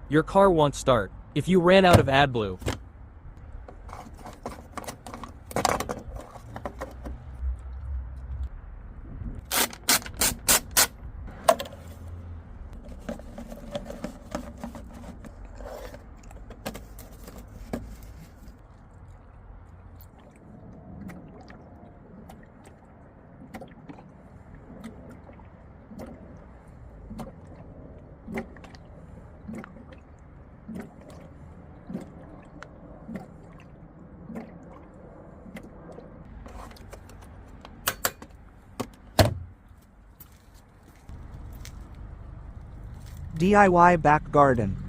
Your car won't start. If you ran out of AdBlue. DIY back garden.